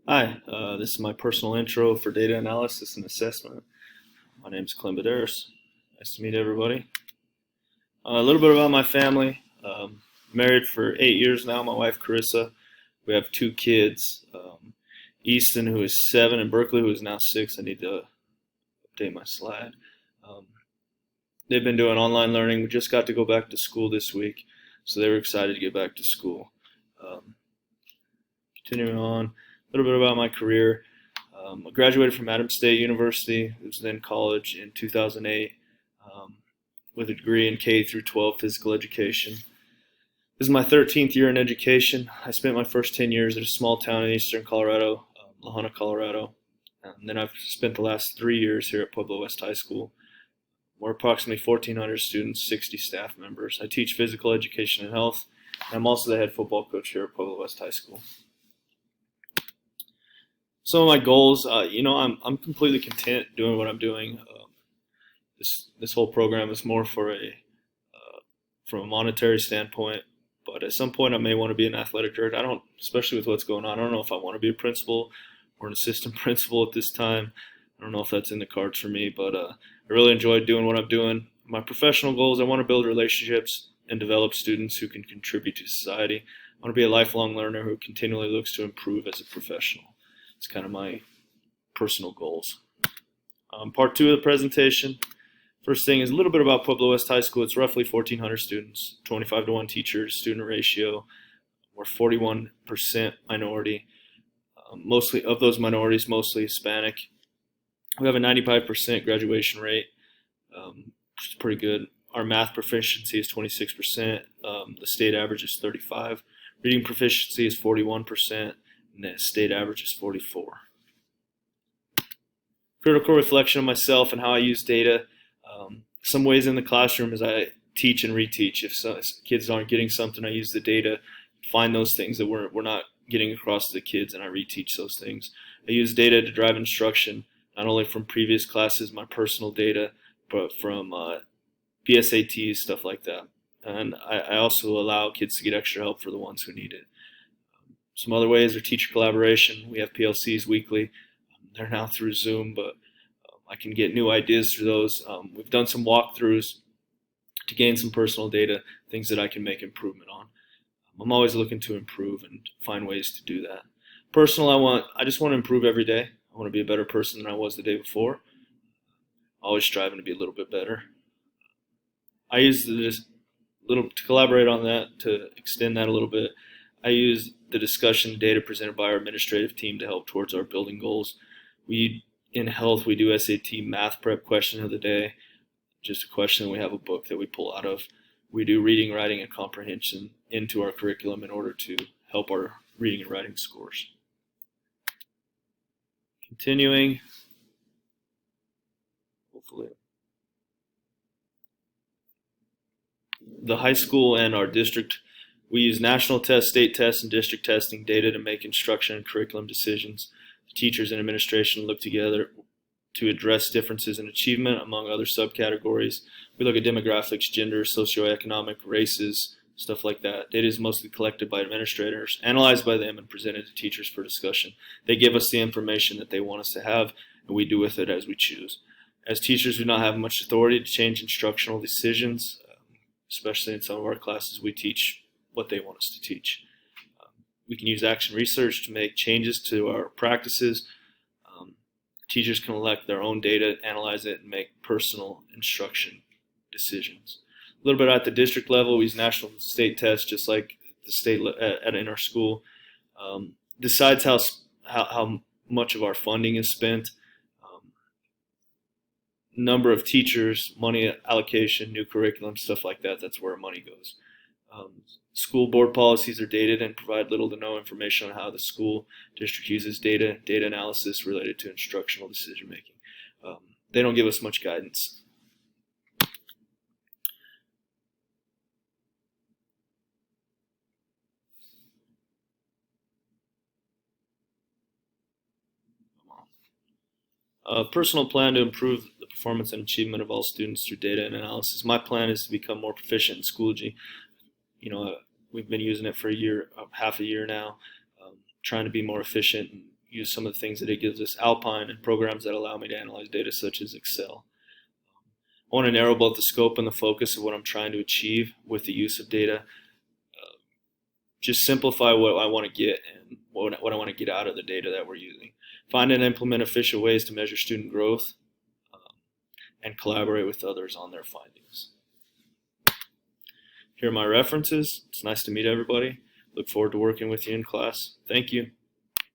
Hi, this is my personal intro for data analysis and assessment. My name is Clem Badaris. Nice to meet everybody. A little bit about my family. Married for 8 years now. My wife Carissa. We have two kids. Easton, who is 7, and Berkeley, who is now 6. I need to update my slide. Um, they've been doing online learning. We just got to go back to school this week, so they were excited to get back to school. Um, Continuing on, a little bit about my career. I graduated from Adams State University. It was then college in 2008 um, with a degree in K through 12 physical education. This is my 13th year in education. I spent my first 10 years at a small town in eastern Colorado, La Junta, Colorado. And then I've spent the last 3 years here at Pueblo West High School. We're approximately 1,400 students, 60 staff members. I teach physical education and health. And I'm also the head football coach here at Pueblo West High School. Some of my goals, I'm completely content doing what I'm doing. This whole program is more for from a monetary standpoint, but at some point I may want to be an athletic director. I don't, especially with what's going on. I don't know if I want to be a principal or an assistant principal at this time. I don't know if that's in the cards for me, but I really enjoy doing what I'm doing. My professional goals: I want to build relationships and develop students who can contribute to society. I want to be a lifelong learner who continually looks to improve as a professional. It's kind of my personal goals. Part two of the presentation. First thing is a little bit about Pueblo West High School. It's roughly 1,400 students, 25 to 1 teachers, student ratio. We're 41% minority. Mostly of those minorities, mostly Hispanic. We have a 95% graduation rate, which is pretty good. Our math proficiency is 26%. The state average is 35%. Reading proficiency is 41%. And the state average is 44%. Critical reflection of myself and how I use data. Some ways in the classroom is I teach and reteach. If kids aren't getting something, I use the data, find those things that we're not getting across to the kids, and I reteach those things. I use data to drive instruction, not only from previous classes, my personal data, but from BSATs, stuff like that. And I also allow kids to get extra help for the ones who need it. Some other ways are teacher collaboration. We have PLCs weekly. They're now through Zoom, but I can get new ideas through those. We've done some walkthroughs to gain some personal data, things that I can make improvement on. I'm always looking to improve and find ways to do that. Personal, I just want to improve every day. I want to be a better person than I was the day before. Always striving to be a little bit better. I use this little to collaborate on that, to extend that a little bit. I use the discussion data presented by our administrative team to help towards our building goals. In health, we do SAT math prep question of the day, just a question. We have a book that we pull out of. We do reading, writing, and comprehension into our curriculum in order to help our reading and writing scores. Continuing, hopefully. The high school and our district, we use national tests, state tests, and district testing data to make instruction and curriculum decisions. The teachers and administration look together to address differences in achievement among other subcategories. We look at demographics, gender, socioeconomic, races, stuff like that. Data is mostly collected by administrators, analyzed by them, and presented to teachers for discussion. They give us the information that they want us to have, and we do with it as we choose. As teachers, we do not have much authority to change instructional decisions, especially in some of our classes. We teach what they want us to teach. We can use action research to make changes to our practices. Teachers can elect their own data, analyze it, and make personal instruction decisions. A little bit at the district level, we use national and state tests, just like the state in our school. Decides how much of our funding is spent. Number of teachers, money allocation, new curriculum, stuff like that. That's where our money goes. School board policies are dated and provide little to no information on how the school district uses data analysis related to instructional decision making. They don't give us much guidance. Personal plan to improve the performance and achievement of all students through data and analysis. My plan is to become more proficient in Schoology. We've been using it for half a year now, trying to be more efficient and use some of the things that it gives us, Alpine, and programs that allow me to analyze data such as Excel. I want to narrow both the scope and the focus of what I'm trying to achieve with the use of data. Just simplify what I want to get and what I want to get out of the data that we're using. Find and implement efficient ways to measure student growth, and collaborate with others on their findings. Here are my references. It's nice to meet everybody. Look forward to working with you in class. Thank you.